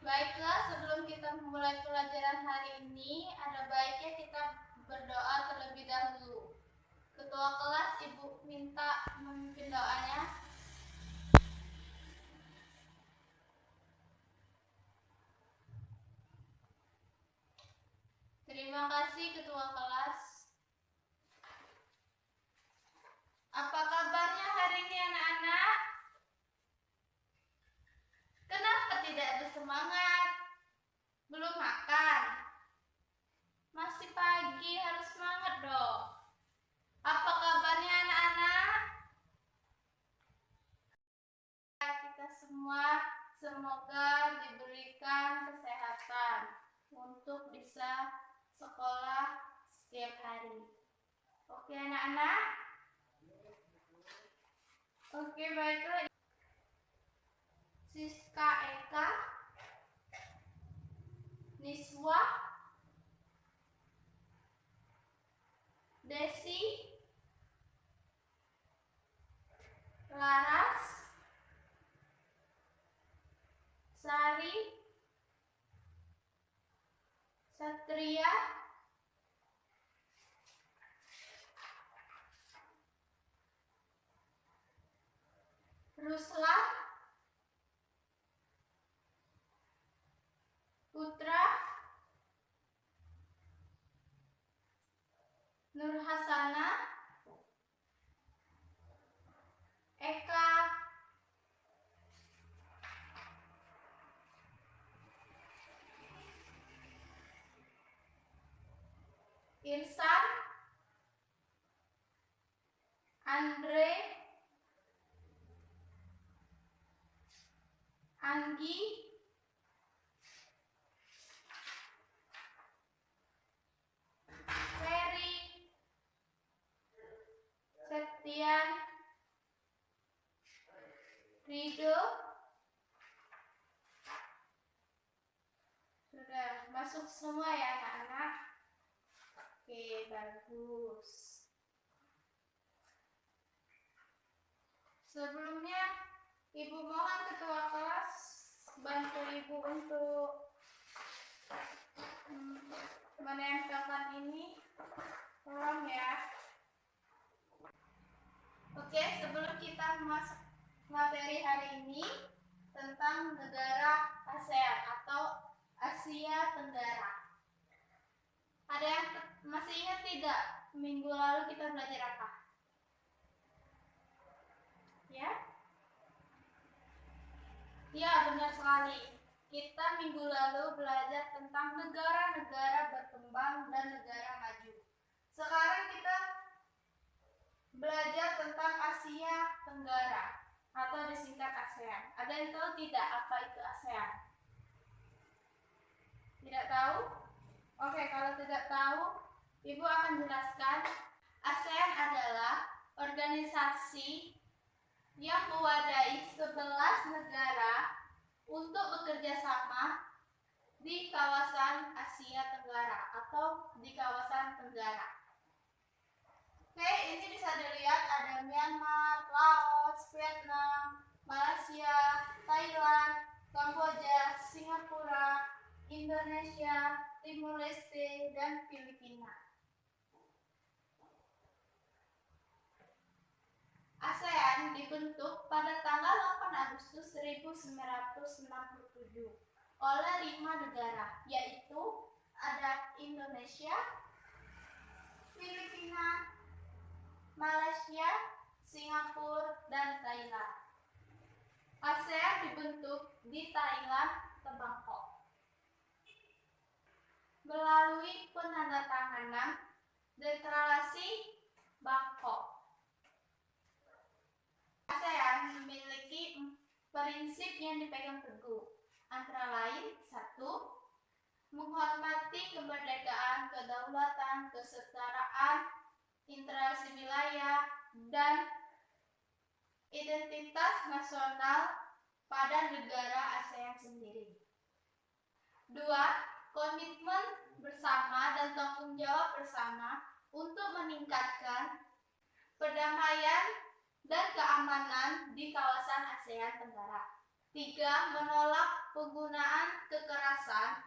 Baiklah, sebelum kita memulai pelajaran hari ini, ada baiknya kita berdoa terlebih dahulu. Ketua kelas, Ibu minta memimpin doanya. Terima kasih Ketua kelas. Apa kabarnya hari ini anak-anak? Kenapa tidak bersemangat? Belum makan? Masih pagi, harus semangat dong. Apa kabarnya anak-anak? Kita semua semoga diberikan kesehatan untuk bisa sekolah setiap hari. Oke anak-anak? Oke, baiklah. Siska Eka, Niswa, Desi, Laras, Sari, Satria, Ruslan, Putra, Nur Hasana, Eka, Irsan, Andre, Anggi, Ferry, Septian, Rido. Sudah masuk semua ya anak-anak? Oke, bagus. Sebelumnya, Ibu mohon ketua kelas bantu Ibu untuk menempelkan ini. Tolong ya. Oke, sebelum kita masuk materi hari ini tentang negara ASEAN atau Asia Tenggara. Ada yang masih ingat tidak minggu lalu kita belajar apa? Ya? Ya, benar sekali. Kita minggu lalu belajar tentang negara-negara berkembang dan negara maju. Sekarang kita belajar tentang Asia Tenggara atau disingkat ASEAN. Ada yang tahu tidak apa itu ASEAN? Tidak tahu? Oke, kalau tidak tahu, Ibu akan jelaskan. ASEAN adalah organisasi yang mewadahi 11 negara untuk bekerja sama di kawasan Asia Tenggara atau di kawasan Tenggara. Oke, ini bisa dilihat ada Myanmar, Laos, Vietnam, Malaysia, Thailand, Kamboja, Singapura, Indonesia, Timur Leste, dan Filipina. ASEAN dibentuk pada tanggal 8 Agustus 1967 oleh 5 negara, yaitu ada Indonesia, Filipina, Malaysia, Singapura, dan Thailand. ASEAN dibentuk di Thailand ke Bangkok melalui penandatanganan deklarasi Bangkok. ASEAN memiliki prinsip yang dipegang teguh, antara lain 1. Menghormati kemerdekaan, kedaulatan, kesetaraan, integrasi wilayah, dan identitas nasional pada negara ASEAN sendiri. 2. Komitmen bersama dan tanggung jawab bersama untuk meningkatkan perdamaian dan keamanan di kawasan ASEAN Tenggara. Tiga, menolak penggunaan kekerasan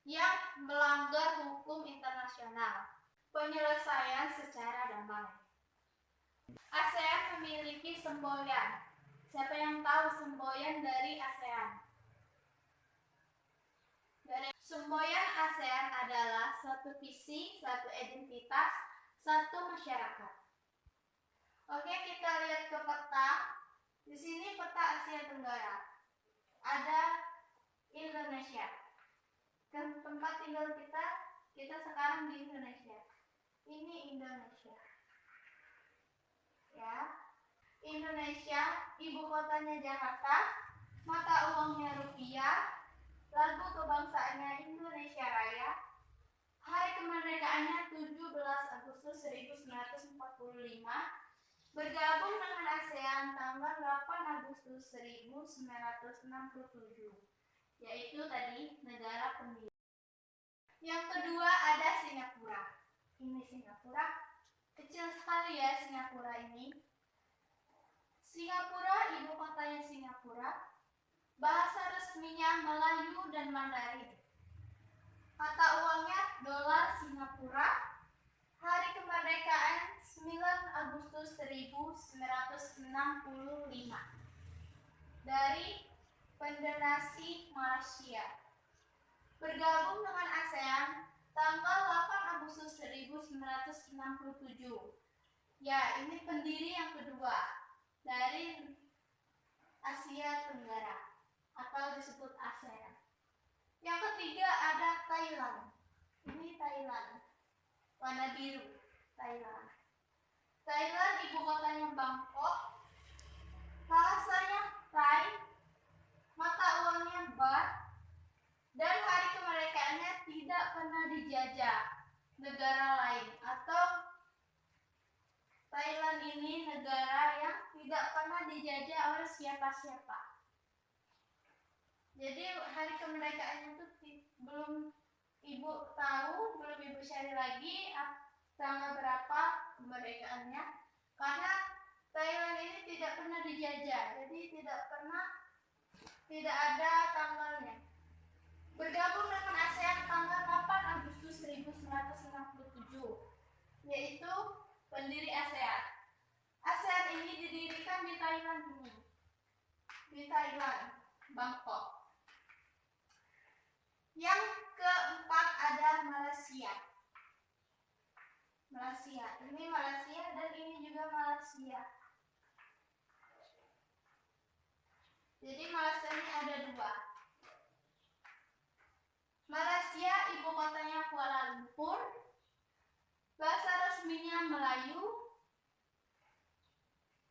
yang melanggar hukum internasional. Penyelesaian secara damai. ASEAN memiliki semboyan. Siapa yang tahu semboyan dari ASEAN? Semboyan ASEAN adalah satu visi, satu identitas, satu masyarakat. Oke, kita lihat ke peta. Di sini peta Asia Tenggara. Ada Indonesia. Tempat tinggal kita sekarang di Indonesia. Ini Indonesia. Ya. Indonesia, ibu kotanya Jakarta, mata uangnya rupiah, lagu kebangsaannya Indonesia Raya, hari kemerdekaannya 17 Agustus 1945, bergabung dengan ASEAN tanggal 8 Agustus 1967, yaitu tadi negara pendiri. Yang kedua ada Singapura. Ini Singapura, kecil sekali ya Singapura ini. Singapura, ibu kotanya Singapura, bahasa resminya Melayu dan Mandarin. Mata uangnya dolar Singapura, hari kemerdekaan 9 Agustus 1965 dari Federasi Malaysia. Bergabung dengan ASEAN tanggal 8 Agustus 1967. Ya, ini pendiri yang kedua dari Asia Tenggara atau disebut ASEAN. Yang ketiga ada Thailand. Ini Thailand, warna biru, Thailand. Thailand ibu kotanya Bangkok, bahasanya Thai, mata uangnya baht, dan hari kemerdekaannya tidak pernah dijajah negara lain, atau Thailand ini negara yang tidak pernah dijajah oleh siapa-siapa. Jadi hari kemerdekaannya itu belum ibu tahu, belum ibu cari lagi tanggal berapa kemerdekaannya, karena Thailand ini tidak pernah dijajah, jadi tidak ada tanggalnya. Bergabung dengan ASEAN tanggal 8 Agustus 1967, yaitu pendiri ASEAN. ASEAN ini didirikan di Thailand ini, di Thailand, Bangkok. Yang keempat ada Malaysia. Malaysia, ini Malaysia dan ini juga Malaysia. Jadi Malaysia ini ada dua. Malaysia ibu kotanya Kuala Lumpur, bahasa resminya Melayu,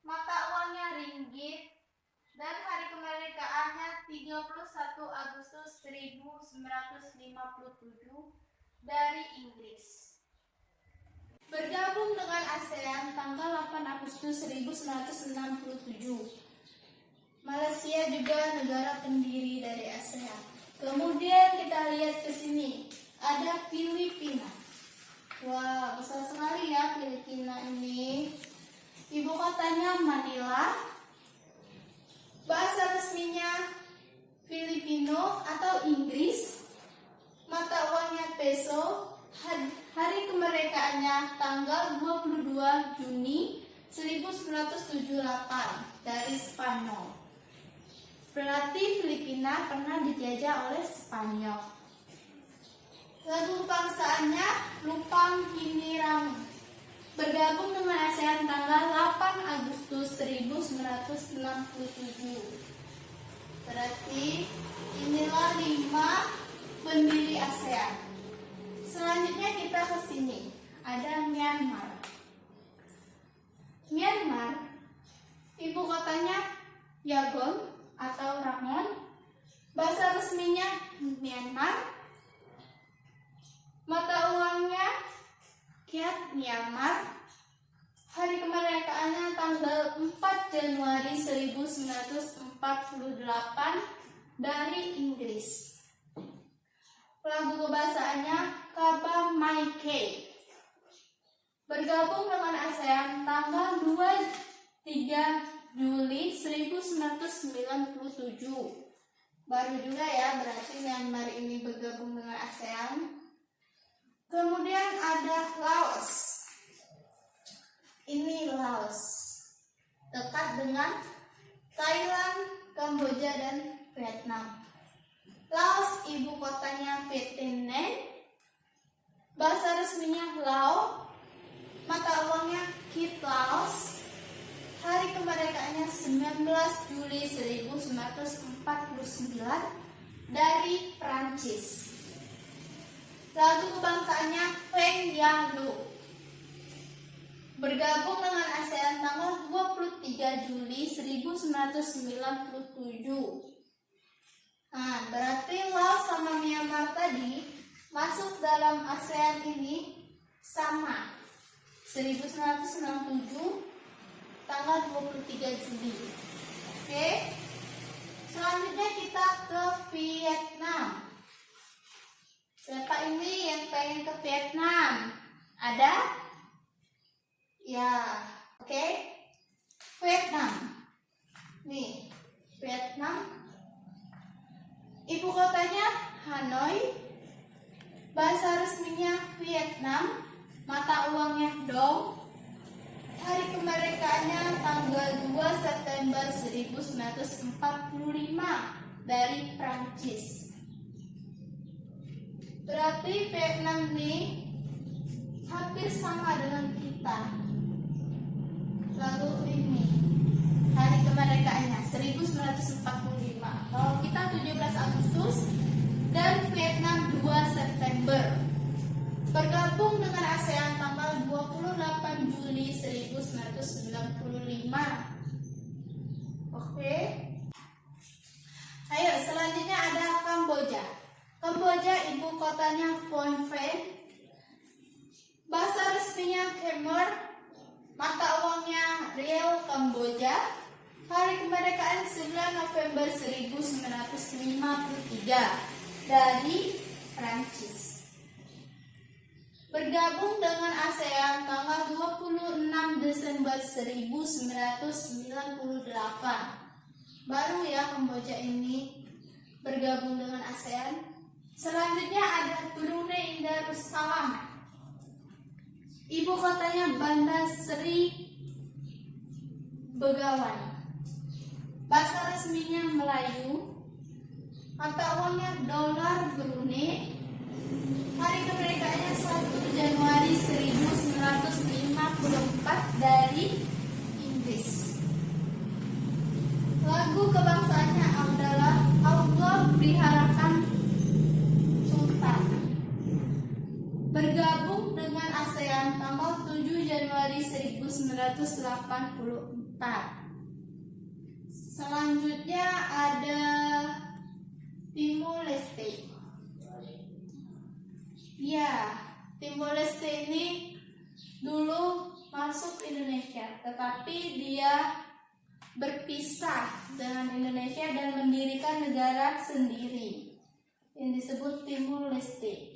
mata uangnya ringgit, dan hari kemerdekaannya 31 Agustus 1957 dari Inggris. Bergabung dengan ASEAN tanggal 8 Agustus 1967. Malaysia juga negara pendiri dari ASEAN. Kemudian kita lihat ke sini, ada Filipina. Wah, besar sekali ya Filipina ini. Ibu kotanya Manila. Bahasa resminya Filipino atau Inggris. Mata uangnya peso. Hari kemerdekaannya tanggal 22 Juni 1978 dari Spanyol. Berarti Filipina pernah dijajah oleh Spanyol. Lagu kebangsaannya Lupang Hinirang. Bergabung dengan ASEAN tanggal 8 Agustus 1967. Berarti inilah 5 pendiri ASEAN. Selanjutnya kita ke sini. Ada Myanmar. Myanmar, ibu kotanya Yangon atau Rangon. Bahasa resminya Myanmar. Mata uangnya Kyat Myanmar. Hari kemerdekaannya tanggal 4 Januari 1948 dari Inggris. Lagu kebangsanya Kaba Mai Kay. Bergabung dengan ASEAN tanggal 23 Juli 1997. Baru juga ya, berarti Myanmar ini bergabung dengan ASEAN. Kemudian ada Laos. Ini Laos, dekat dengan Thailand, Kamboja, dan Vietnam. Laos ibu kotanya Vietnam. Bahasa resminya Lao. Mata uangnya Kit Laos. Hari kemerdekaannya 19 Juli 1949 dari Prancis. Lagu kebangsaannya Feng Yanglu. Bergabung dengan ASEAN tanggal 23 Juli 1997. Nah, berarti Laos sama Myanmar tadi masuk dalam ASEAN ini sama. 1997 tanggal 23 Juli. Oke. Selanjutnya kita ke Vietnam. Siapa ini yang pengen ke Vietnam? Ada? Ya, oke. Vietnam. Nih, Vietnam. Ibu kotanya Hanoi. Bahasa resminya Vietnam. Mata uangnya dong. Hari kemerdekaannya tanggal 2 September 1945 dari Prancis. Berarti Vietnam ini hampir sama dengan kita. Lalu ini hari kemerdekaannya 1945. Kalau kita 17 Agustus dan Vietnam 2 September. Bergabung dengan ASEAN tanggal 28 Juli 1995. Oke. Ayo selanjutnya ada Kamboja. Kamboja ibu kotanya Phnom Penh. Bahasa resminya Khmer. Mata uangnya Riel Kamboja. Hari kemerdekaan 9 November 1953 dari Prancis. Bergabung dengan ASEAN tanggal 26 Desember 1998. Baru ya Kamboja ini bergabung dengan ASEAN. Selanjutnya ada Brunei Darussalam. Ibu kotanya Bandar Seri Begawan. Bahasa resminya Melayu. Mata uangnya dolar Brunei. Hari kemerdekaannya 1 Januari 1954 dari Inggris. Lagu kebangsaannya adalah Allah Peliharakan Sultan. Bergabung dengan ASEAN tanggal 7 Januari 1984. Selanjutnya ada Timor Leste. Ya, Timor Leste ini dulu masuk Indonesia, tetapi dia berpisah dengan Indonesia dan mendirikan negara sendiri yang disebut Timor Leste.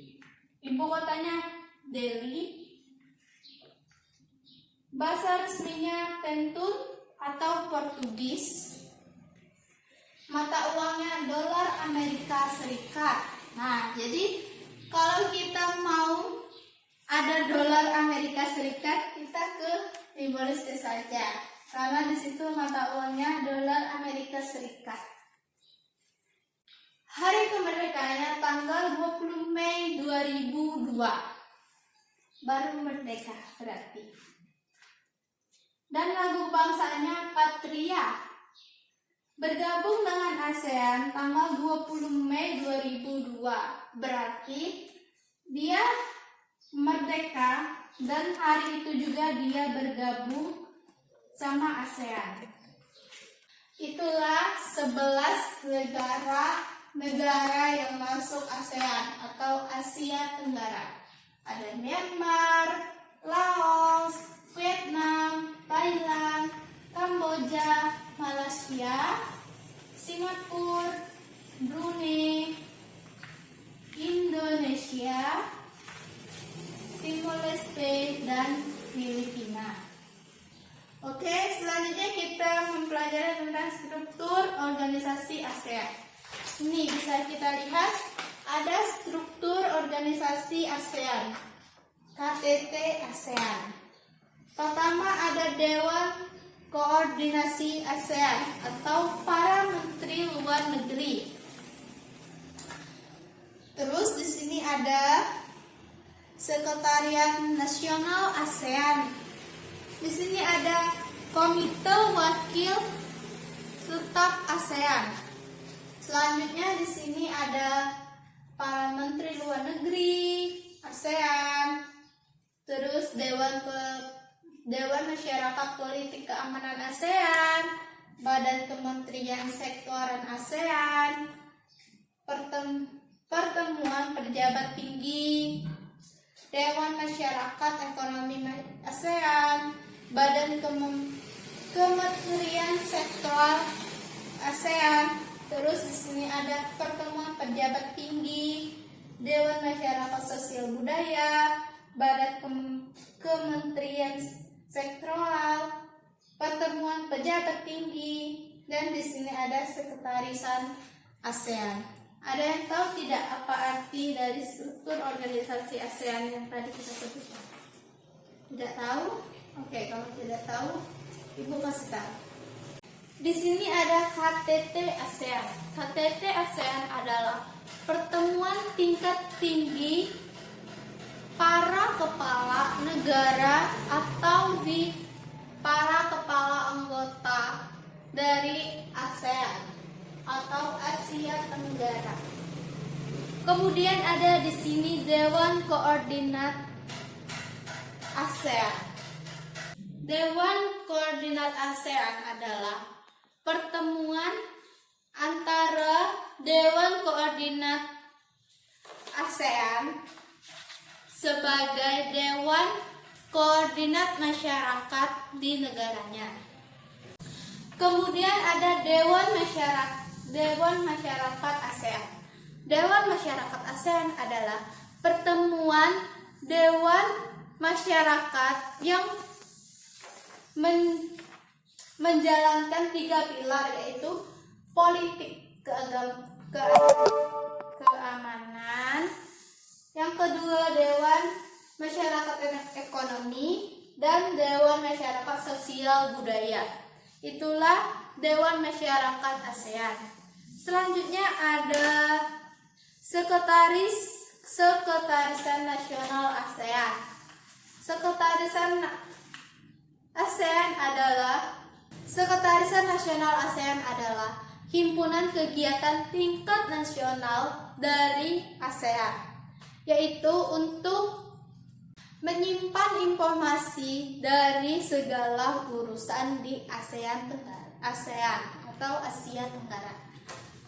Ibu kotanya Delhi. Bahasa resminya Tentun atau Portugis. Mata uangnya dolar Amerika Serikat. Nah, jadi kalau kita mau ada dolar Amerika Serikat, kita ke Timor Leste saja. Karena di situ mata uangnya dolar Amerika Serikat. Hari kemerdekaannya tanggal 20 Mei 2002. Baru merdeka berarti. Dan lagu bangsaannya Patria. Bergabung dengan ASEAN tanggal 20 Mei 2002. Berarti dia merdeka dan hari itu juga dia bergabung sama ASEAN. Itulah 11 negara yang masuk ASEAN atau Asia Tenggara. Ada Myanmar, Laos, Vietnam, Thailand, Kamboja, Malaysia, Singapura, Brunei, Indonesia, Timor Leste, dan Filipina. Oke, selanjutnya kita mempelajari organisasi ASEAN. Ini bisa kita lihat ada struktur organisasi ASEAN, KTT ASEAN. Pertama ada Dewan Koordinasi ASEAN atau para menteri luar negeri. Terus di sini ada Sekretariat Nasional ASEAN. Di sini ada Komite Wakil Tetap ASEAN. Selanjutnya di sini ada para menteri luar negeri ASEAN. Terus Dewan Masyarakat Politik Keamanan ASEAN, Badan Kementerian Sektoral ASEAN, pertemuan pejabat tinggi, Dewan Masyarakat Ekonomi ASEAN, Badan Kementerian Sektoral ASEAN. Terus di sini ada pertemuan pejabat tinggi, Dewan Masyarakat Sosial Budaya, Badan Kementerian Sektoral, pertemuan pejabat tinggi, dan di sini ada Sekretarisat ASEAN. Ada yang tahu tidak apa arti dari struktur organisasi ASEAN yang tadi kita sebutkan? Tidak tahu? Oke, kalau tidak tahu, Ibu kasih tahu. Di sini ada KTT ASEAN. KTT ASEAN adalah pertemuan tingkat tinggi para kepala negara atau para kepala anggota dari ASEAN atau Asia Tenggara. Kemudian ada di sini Dewan Koordinat ASEAN. Dewan Koordinat ASEAN adalah pertemuan antara Dewan Koordinat ASEAN sebagai Dewan Koordinat Masyarakat di negaranya. Kemudian ada Dewan Masyarakat ASEAN. Dewan Masyarakat ASEAN adalah pertemuan Dewan Masyarakat yang menjalankan 3 pilar, yaitu politik, keamanan, yang kedua Dewan Masyarakat Ekonomi, dan Dewan Masyarakat Sosial Budaya. Itulah Dewan Masyarakat ASEAN. Selanjutnya ada Sekretarisat Nasional ASEAN. Sekretarisat Nasional ASEAN adalah himpunan kegiatan tingkat nasional dari ASEAN, yaitu untuk menyimpan informasi dari segala urusan di ASEAN atau Asia Tenggara.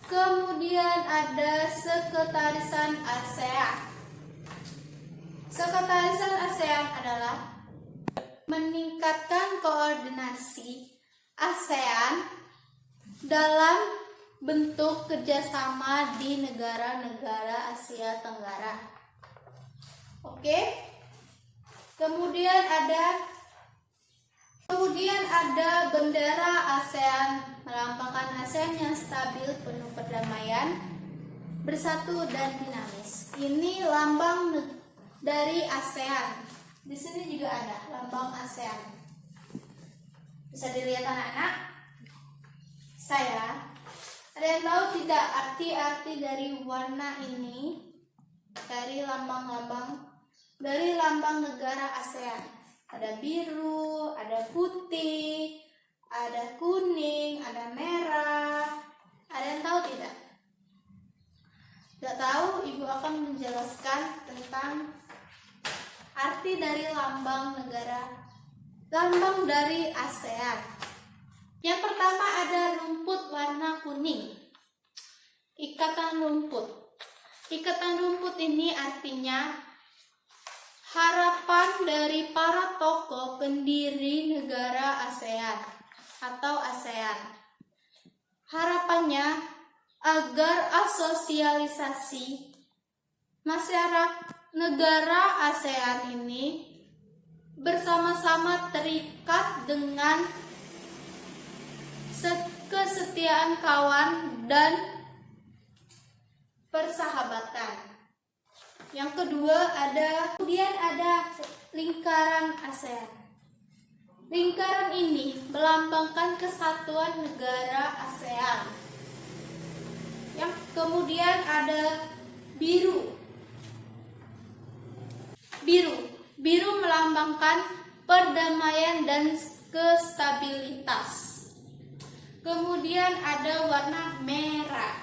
Kemudian ada Sekretarisat ASEAN. Sekretarisat ASEAN adalah meningkatkan koordinasi ASEAN dalam bentuk kerjasama di negara-negara Asia Tenggara. Oke. Kemudian ada bendera ASEAN, melambangkan ASEAN yang stabil, penuh perdamaian, bersatu dan dinamis. Ini lambang dari ASEAN. Di sini juga ada lambang ASEAN. Bisa dilihat anak-anak? Ada yang tahu tidak arti-arti dari warna ini, dari lambang negara ASEAN? Ada biru, ada putih, ada kuning, ada merah. Ada yang tahu tidak? Tidak tahu, Ibu akan menjelaskan tentang arti dari lambang dari ASEAN. Yang pertama ada rumput warna kuning. Ikatan rumput. Ikatan rumput ini artinya harapan dari para tokoh pendiri negara ASEAN atau ASEAN. Harapannya agar asosialisasi masyarakat negara ASEAN ini bersama-sama terikat dengan kesetiaan kawan dan persahabatan. Yang kedua kemudian ada lingkaran ASEAN. Lingkaran ini melambangkan kesatuan negara ASEAN. Yang kemudian ada biru. Biru melambangkan perdamaian dan kestabilitas. Kemudian ada warna merah.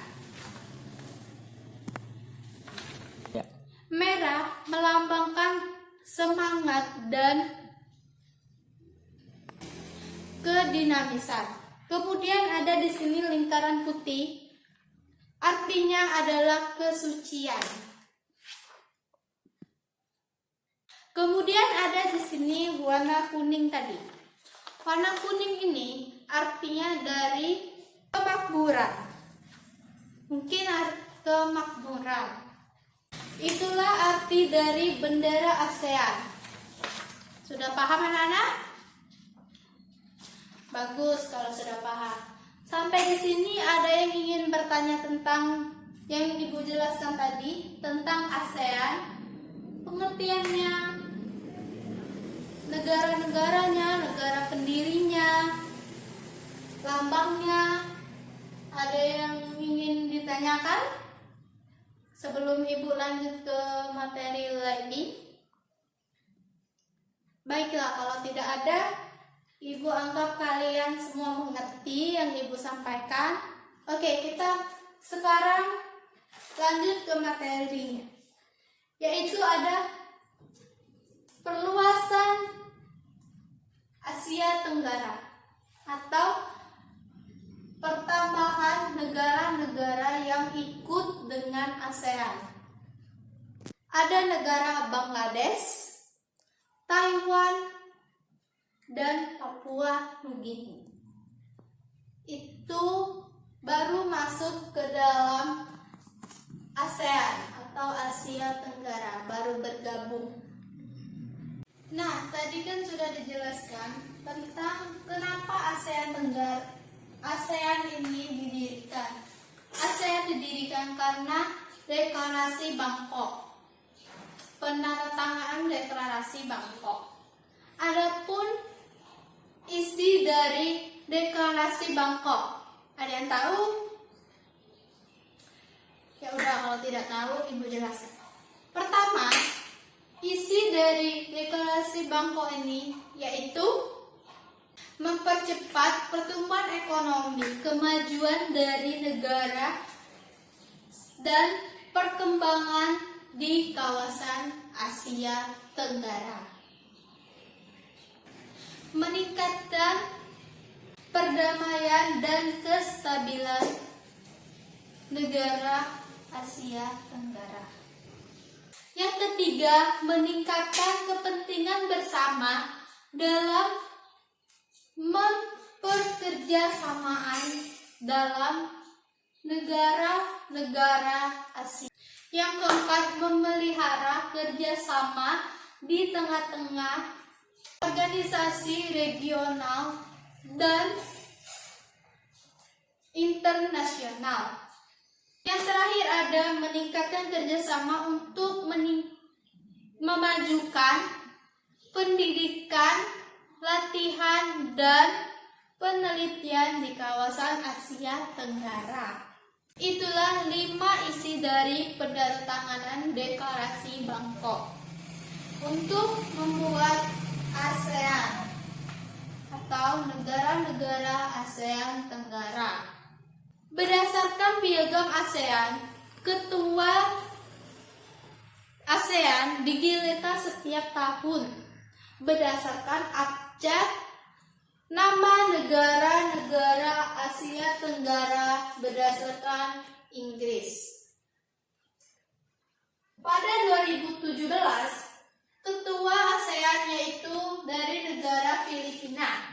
Merah melambangkan semangat dan kedinamisan. Kemudian ada di sini lingkaran putih, artinya adalah kesucian. Kemudian ada di sini warna kuning tadi. Warna kuning ini artinya dari kemakmuran. Mungkin kemakmuran. Itulah arti dari bendera ASEAN. Sudah paham anak-anak? Bagus kalau sudah paham. Sampai di sini ada yang ingin bertanya tentang yang Ibu jelaskan tadi tentang ASEAN, pengertiannya, negara-negaranya, negara pendirinya, lambangnya. Ada yang ingin ditanyakan sebelum Ibu lanjut ke materi lain? Baiklah, kalau tidak ada, Ibu anggap kalian semua mengerti yang Ibu sampaikan. Oke, kita sekarang lanjut ke materinya, yaitu ada perluasan Asia Tenggara atau pertambahan negara-negara yang ikut dengan ASEAN. Ada negara Bangladesh, Taiwan, dan Papua Nugini. Itu baru masuk ke dalam ASEAN atau Asia Tenggara, baru bergabung. Nah, tadi kan sudah dijelaskan tentang kenapa ASEAN ini didirikan. ASEAN didirikan karena Deklarasi Bangkok. Penandatanganan Deklarasi Bangkok. Adapun isi dari Deklarasi Bangkok, ada yang tahu? Ya udah, kalau tidak tahu Ibu jelaskan. Pertama, isi dari Deklarasi Bangkok ini yaitu mempercepat pertumbuhan ekonomi, kemajuan dari negara dan perkembangan di kawasan Asia Tenggara. Meningkatkan perdamaian dan kestabilan negara Asia Tenggara. Yang ketiga, meningkatkan kepentingan bersama dalam memperkerjasamaan dalam negara-negara Asia. Yang keempat, memelihara kerjasama di tengah-tengah organisasi regional dan internasional. Yang terakhir ada meningkatkan kerjasama untuk memajukan pendidikan, latihan, dan penelitian di kawasan Asia Tenggara. Itulah 5 isi dari penandatanganan Deklarasi Bangkok untuk membuat ASEAN atau negara-negara ASEAN Tenggara. Berdasarkan piagam ASEAN, ketua ASEAN digeletak setiap tahun berdasarkan abjad nama negara-negara Asia Tenggara berdasarkan Inggris. Pada 2017, ketua ASEAN yaitu dari negara Filipina.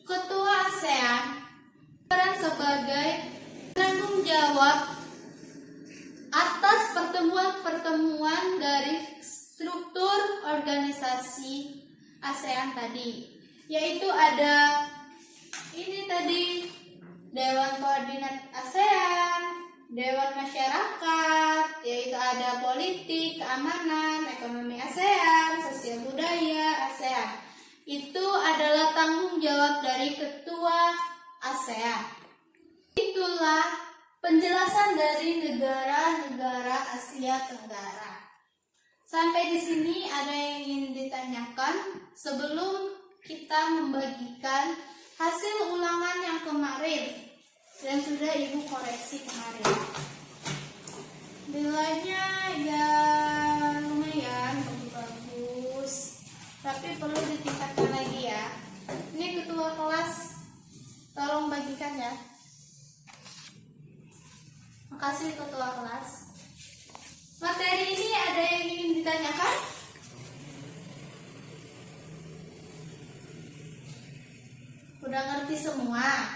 Ketua ASEAN berperan sebagai penanggung jawab atas pertemuan-pertemuan dari struktur organisasi ASEAN tadi, yaitu ada ini tadi Dewan Koordinat ASEAN, Dewan Masyarakat, yaitu ada politik, keamanan, ekonomi ASEAN, sosial budaya ASEAN. Itu adalah tanggung jawab dari ketua ASEAN. Itulah penjelasan dari negara-negara Asia Tenggara. Sampai di sini ada yang ingin ditanyakan sebelum kita membagikan hasil ulangan yang kemarin dan sudah Ibu koreksi kemarin. Nilainya ya lumayan bagus, tapi perlu ditingkatkan lagi ya. Ini ketua kelas, tolong bagikan ya. Makasih ketua kelas. Materi ini ada yang ingin ditanyakan? Udah ngerti semua?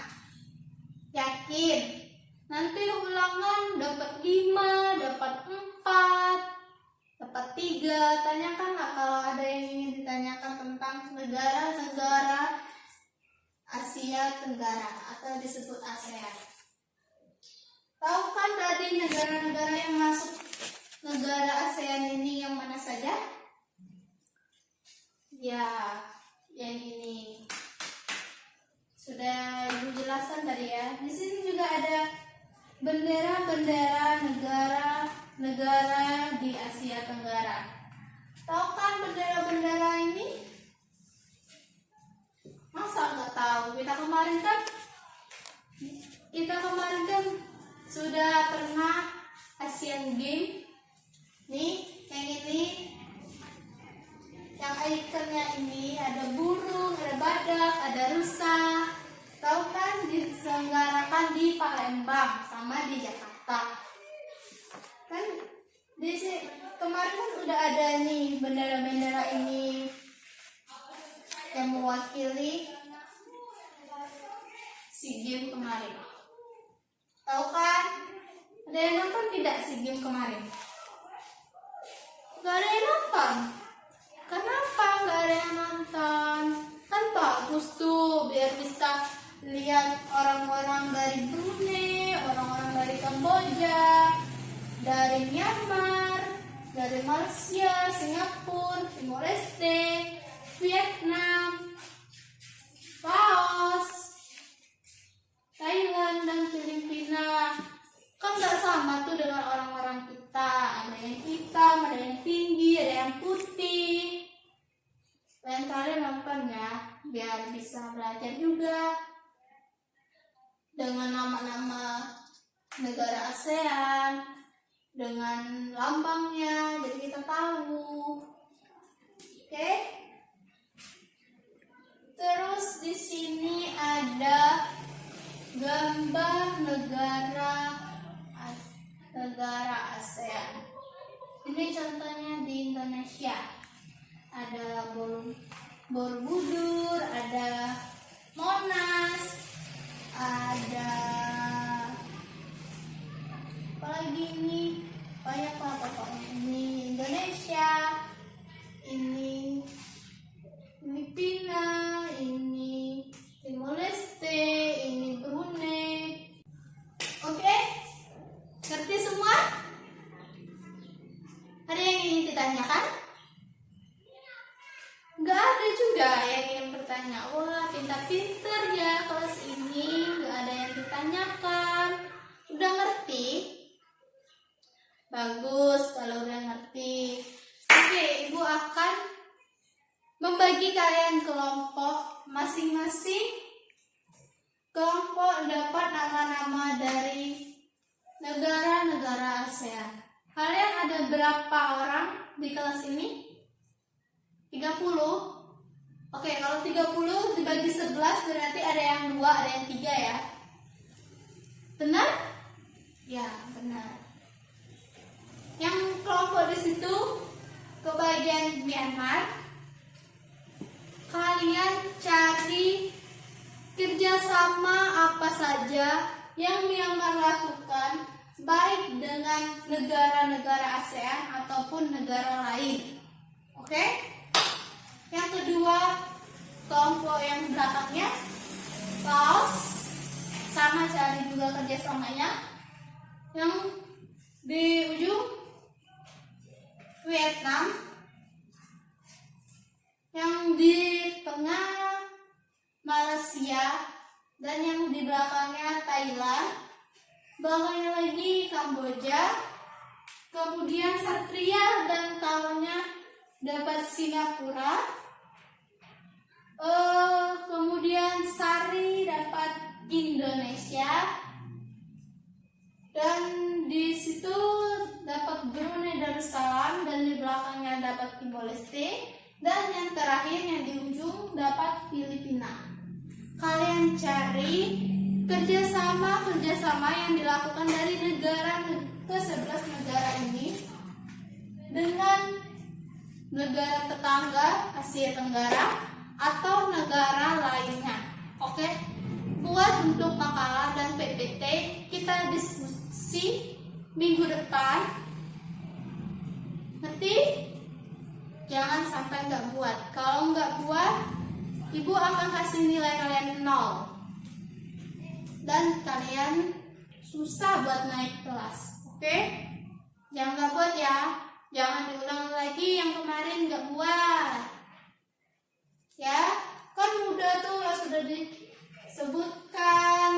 Yakin? Nanti ulangan dapat 5, dapat 4, dapat 3. Tanyakanlah kalau ada yang ingin ditanyakan tentang negara-negara Asia Tenggara atau disebut ASEAN. Tahu kan tadi negara-negara yang masuk negara ASEAN ini yang mana saja? Ya, yang ini. Sudah Ibu jelaskan tadi ya. Di sini juga ada bendera-bendera negara-negara di Asia Tenggara. Tahu kan bendera-bendera ini? Masa nggak tahu? Kita kemarin kan sudah pernah Asian Games. Nih, yang ini, yang ikonnya ini ada burung, ada badak, ada rusa. Tahu kan diselenggarakan di Palembang sama di Jakarta. Kan di kemarin kan udah ada nih bendera-bendera ini yang mewakili SEA Games kemarin. Tahu kan? Ada yang nonton tidak SEA Games kemarin? Gak ada yang nonton. Kenapa gak ada yang nonton? Kan bagus tuh, biar bisa lihat orang-orang dari Brunei, orang-orang dari Kamboja, dari Myanmar, dari Malaysia, Singapura, Timor Leste, Vietnam, Laos, Thailand, dan Filipina. Kan gak sama tuh dengan orang-orang kita. Ada yang hitam, ada yang tinggi, ada yang putih. Dan kalian nonton ya, biar bisa belajar juga dengan nama-nama negara ASEAN, dengan lambangnya, jadi kita tahu. Oke? Terus di sini ada gambar negara ASEAN. Ini contohnya di Indonesia. Ada Borobudur, ada Monas, ada apa lagi ini? Banyak lah pokoknya. Ini Indonesia, ini Filipina, ini Timor Leste, ini Brunei. Oke? Ngerti semua? Ada yang ingin ditanyakan? Nggak ada juga yang ingin bertanya. Wah, pintar-pintar ya kelas ini, nggak ada yang ditanyakan. Udah ngerti? Bagus kalau udah ngerti. Oke, Ibu akan membagi kalian kelompok. Masing-masing kelompok dapat nama-nama dari negara-negara ASEAN. Kalian ada berapa orang di kelas ini? 30? Oke, kalau 30 dibagi 11 berarti ada yang 2, ada yang 3 ya. Benar? Ya, benar. Yang kelompok di situ ke bagian Myanmar, kalian cari kerjasama apa saja yang Myanmar lakukan, baik dengan negara-negara ASEAN ataupun negara lain. Oke? Yang kedua, kelompok yang belakangnya, Laos, sama cari juga kerjasamanya. Yang di ujung Vietnam, yang di tengah Malaysia, dan yang di belakangnya Thailand, belakangnya lagi Kamboja, kemudian Satria dan kawannya dapat Singapura, kemudian Sari dapat Indonesia, dan di situ dapat Brunei Darussalam, dan di belakangnya dapat Timor Leste, dan yang terakhir yang di ujung dapat Filipina. Kalian cari kerjasama yang dilakukan dari negara ke-11 negara ini dengan negara tetangga Asia Tenggara atau negara lainnya. Oke? Buat untuk makalah dan PPT kita diskusi minggu depan. Nanti jangan sampai nggak buat. Kalau nggak buat, ibu akan kasih nilai kalian 0. Dan kalian susah buat naik kelas. Oke? Jangan nggak buat ya. Jangan diulang lagi yang kemarin nggak buat. Ya, kan mudah tuh sudah disebutkan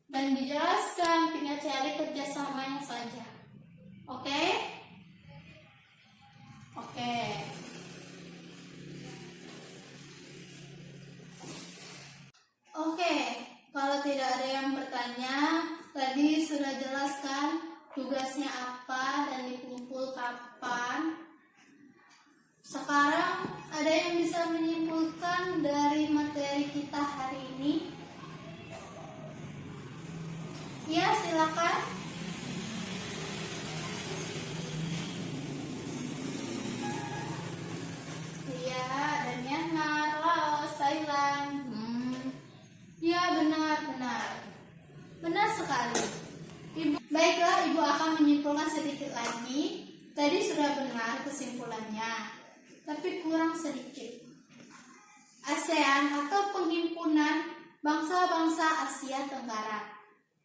dan dijelaskan, tinggal cari kerjasamanya saja. Oke? Oke. Oke, kalau tidak ada yang bertanya, tadi sudah jelaskan tugasnya apa dan dikumpul kapan. Sekarang ada yang bisa menyimpulkan dari materi kita hari ini? Ya, silakan. Iya, ada Myanmar, Laos, Thailand. Ya, benar sekali. Baiklah, ibu akan menyimpulkan sedikit lagi. Tadi sudah benar kesimpulannya, tapi kurang sedikit. ASEAN atau Penghimpunan Bangsa-Bangsa Asia Tenggara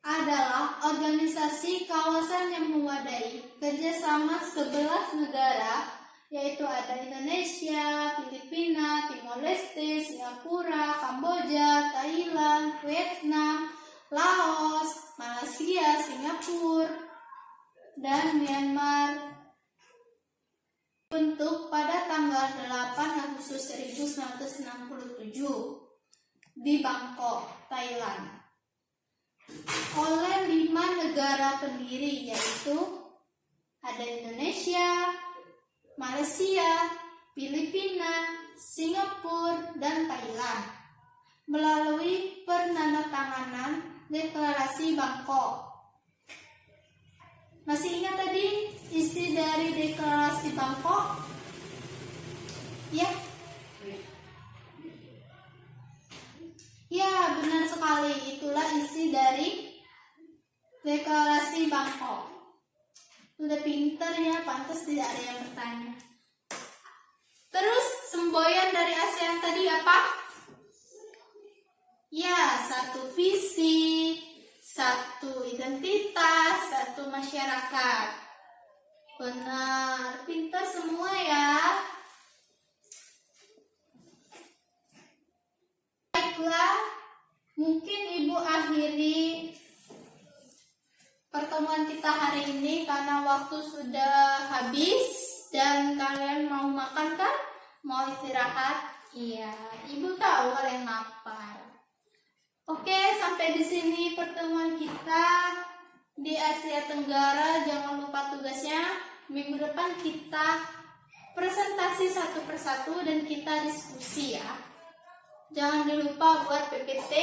adalah organisasi kawasan yang mewadai kerjasama 11 negara, yaitu ada Indonesia, Filipina, Timor Leste, Singapura, Kamboja, Thailand, Vietnam, Laos, Malaysia, Singapura, dan Myanmar. Bentuk pada tanggal 8 Agustus 1967 di Bangkok, Thailand, oleh 5 negara pendiri, yaitu ada Indonesia, Malaysia, Filipina, Singapura, dan Thailand, melalui penandatanganan Deklarasi Bangkok. Masih ingat tadi isi dari Deklarasi Bangkok? Ya? Ya, benar sekali. Itulah isi dari Deklarasi Bangkok. Udah pinter ya, pantas tidak ada yang bertanya. Terus semboyan dari ASEAN tadi apa? Ya, satu visi, satu identitas, satu masyarakat. Benar, pintar semua ya. Baiklah, mungkin ibu akhiri pertemuan kita hari ini karena waktu sudah habis dan kalian mau makan kan? Mau istirahat? Iya, ibu tahu kalian lapar. Oke, sampai di sini pertemuan kita di Asia Tenggara. Jangan lupa tugasnya. Minggu depan kita presentasi satu persatu dan kita diskusi ya. Jangan lupa buat PPT,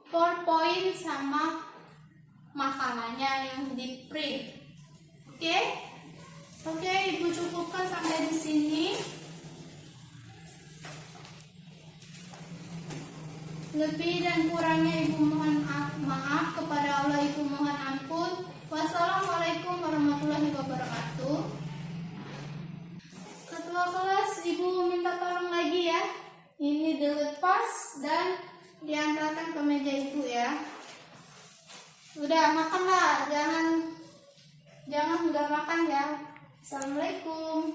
PowerPoint sama makalahnya yang di print. Oke? Oke, ibu cukupkan sampai di sini. Lebih dan kurangnya ibu mohon maaf kepada Allah, ibu mohon ampun. Wassalamualaikum warahmatullahi wabarakatuh. Ketua kelas, ibu minta tolong lagi ya. Ini dilepas dan diantarkan ke meja ibu ya. Udah makanlah, jangan udah makan ya. Assalamualaikum.